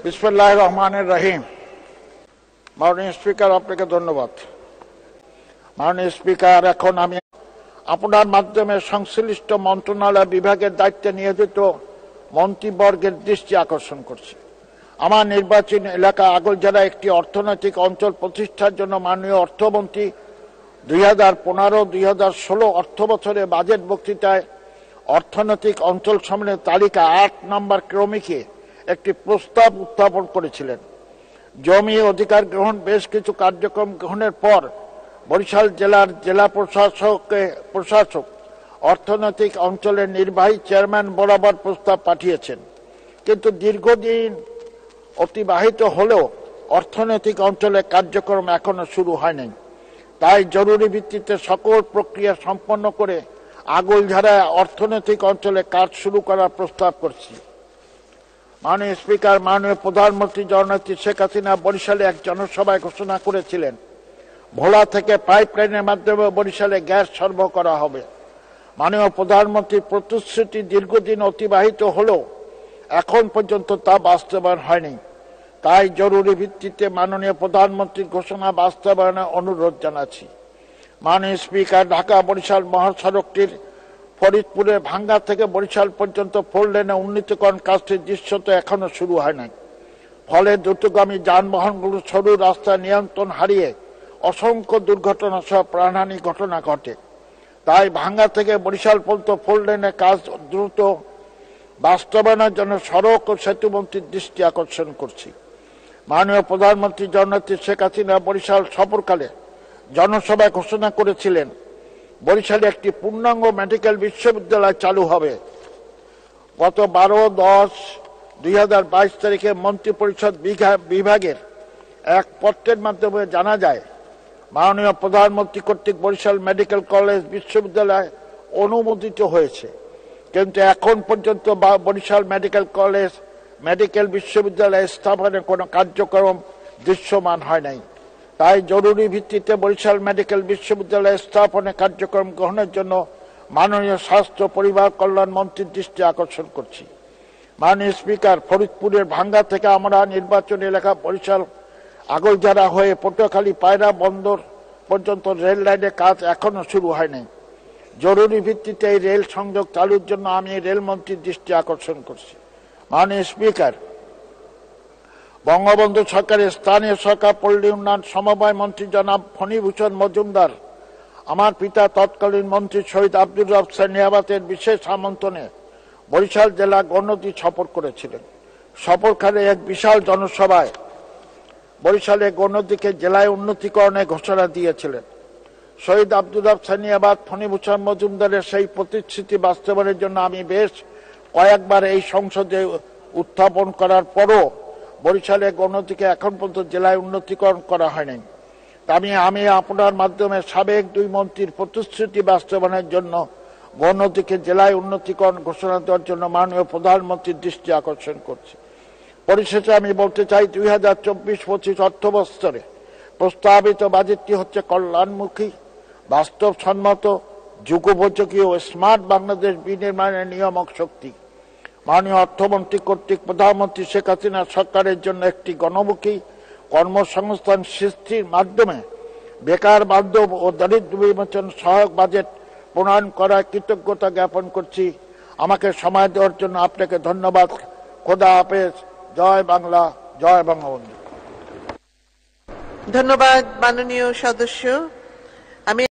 বিসমিল্লাহির রহমানির রহিম। মাননীয় স্পিকার, আপনাকে ধন্যবাদ। মাননীয় স্পিকার, এখন আমি আপনার মাধ্যমে সংশ্লিষ্ট মন্ত্রণালয় বিভাগের দায়িত্বে নিয়োজিত মন্ত্রীবর্গের দৃষ্টি আকর্ষণ করছি। আমার নির্বাচনী এলাকা আগলঝাড়া একটি অর্থনৈতিক অঞ্চল প্রতিষ্ঠার জন্য মাননীয় অর্থমন্ত্রী 2015-2016 অর্থবছরে বাজেট বক্তৃতায় অর্থনৈতিক অঞ্চল সম্মেলনের তালিকা 8 নম্বর ক্রমিকে একটি প্রস্তাব উত্থাপন করেছিলেন। জমি অধিকার গ্রহণ বেশ কিছু কার্যক্রম গ্রহণের পর বরিশাল জেলার জেলা প্রশাসক অর্থনৈতিক অঞ্চলের নির্বাহী চেয়ারম্যান বরাবর প্রস্তাব পাঠিয়েছেন, কিন্তু দীর্ঘদিন অতিবাহিত হলেও অর্থনৈতিক অঞ্চলের কার্যক্রম এখনো শুরু হয়নি। তাই জরুরি ভিত্তিতে সকল প্রক্রিয়া সম্পন্ন করে আগলঝাড়ায় অর্থনৈতিক অঞ্চলে কাজ শুরু করার প্রস্তাব করছি। মাননীয় স্পিকার, মাননীয় প্রধানমন্ত্রী জননেত্রী শেখ হাসিনা বরিশালে এক জনসভায় ঘোষণা করেছিলেন, ভোলা থেকে পাইপলাইনের মাধ্যমে বরিশালে গ্যাস সরবরাহ করা হবে। মাননীয় প্রধানমন্ত্রীর প্রতিশ্রুতি দীর্ঘদিন অতিবাহিত হলেও এখন পর্যন্ত তা বাস্তবায়ন হয়নি। তাই জরুরি ভিত্তিতে মাননীয় প্রধানমন্ত্রীর ঘোষণা বাস্তবায়নের অনুরোধ জানাচ্ছি। মাননীয় স্পিকার, ঢাকা বরিশাল মহাসড়কটির ফরিদপুরে ভাঙ্গা থেকে বরিশাল পর্যন্ত 4 লেনে উন্নীতকরণ কাজটির দৃশ্যত এখনো শুরু হয় নাই। ফলে দ্রুতগামী যানবাহনগুলো সরু রাস্তায় নিয়ন্ত্রণ হারিয়ে অসংখ্য দুর্ঘটনা সহ প্রাণহানি ঘটনা ঘটে। তাই ভাঙ্গা থেকে বরিশাল পর্যন্ত 4 লেনের কাজ দ্রুত বাস্তবায়নের জন্য সড়ক ও সেতুমন্ত্রীর দৃষ্টি আকর্ষণ করছি। মাননীয় প্রধানমন্ত্রী জননেত্রী শেখ হাসিনা বরিশাল সফরকালে জনসভায় ঘোষণা করেছিলেন, বরিশালে একটি পূর্ণাঙ্গ মেডিকেল বিশ্ববিদ্যালয় চালু হবে। গত 12-10-2022 তারিখে মন্ত্রিপরিষদ বিভাগের এক পত্রের মাধ্যমে জানা যায়, মাননীয় প্রধানমন্ত্রী কর্তৃক বরিশাল মেডিকেল কলেজ বিশ্ববিদ্যালয় অনুমোদিত হয়েছে, কিন্তু এখন পর্যন্ত বরিশাল মেডিকেল বিশ্ববিদ্যালয় স্থাপনের কোনো কার্যক্রম দৃশ্যমান হয় নাই। তাই জরুরি ভিত্তিতে বরিশাল মেডিকেল বিশ্ববিদ্যালয় স্থাপনের কার্যক্রম গ্রহণের জন্য মাননীয় স্বাস্থ্য পরিবার কল্যাণ মন্ত্রীর দৃষ্টি আকর্ষণ করছি। মাননীয় স্পিকার, ফরিদপুরের ভাঙ্গা থেকে আমরা নির্বাচনী এলাকা বরিশাল আগলঝাড়া হয়ে পটুয়াখালী পায়রা বন্দর পর্যন্ত রেল লাইনের কাজ এখনো শুরু হয়নি। জরুরি ভিত্তিতে এই রেল সংযোগ চালুর জন্য আমি রেলমন্ত্রীর দৃষ্টি আকর্ষণ করছি। মাননীয় স্পিকার, বঙ্গবন্ধু সরকারের স্থানীয় সরকার পল্লী উন্নয়ন সমবায় মন্ত্রী জনাব ফণীভূষণ মজুমদার আমার পিতা তৎকালীন মন্ত্রী শহীদ আব্দুর রব সেরনিয়াবাতের বিশেষ আমন্ত্রণে বরিশাল জেলা গণতি সফর করেছিলেন। সফরকালে এক বিশাল জনসভায় বরিশালে গণতিকে জেলায় উন্নতিকরণের ঘোষণা দিয়েছিলেন। শহীদ আব্দুর রব সেরনিয়াবাত ফণীভূষণ মজুমদারের সেই প্রতিশ্রুতি বাস্তবায়নের জন্য আমি বেশ কয়েকবার এই সংসদে উত্থাপন করার পরও বরিশালে গণতিকে এখন পর্যন্ত জেলায় উন্নতিকরণ করা হয়নি। আমি আপনার মাধ্যমে সাবেক 2 মন্ত্রীর প্রতিশ্রুতি বাস্তবায়নের জন্য গণতিকে জেলায় উন্নতিকরণ ঘোষণা দেওয়ার জন্য মাননীয় প্রধানমন্ত্রীর দৃষ্টি আকর্ষণ করছি। পরিশেষে আমি বলতে চাই, 2024-25 অর্থবছরে প্রস্তাবিত বাজেটটি হচ্ছে কল্যাণমুখী, বাস্তবসম্মত, যুগোপযোগী ও স্মার্ট বাংলাদেশ বিনির্মাণের নিয়ামক শক্তি। মাননীয় অর্থমন্ত্রী কর্তৃক প্রধানমন্ত্রী শেখ হাসিনা সরকারের জন্য একটি গণমুখী কর্মসংস্থান সৃষ্টির মাধ্যমে বেকার বান্ধব ও দারিদ্র্য বিমোচন সহায়ক বাজেট প্রণয়ন করার কৃতজ্ঞতা জ্ঞাপন করছি। আমাকে সময় দেওয়ার জন্য আপনাকে ধন্যবাদ। খোদা হাফেজ। জয় বাংলা, জয় বঙ্গবন্ধু। ধন্যবাদ মাননীয় সদস্য।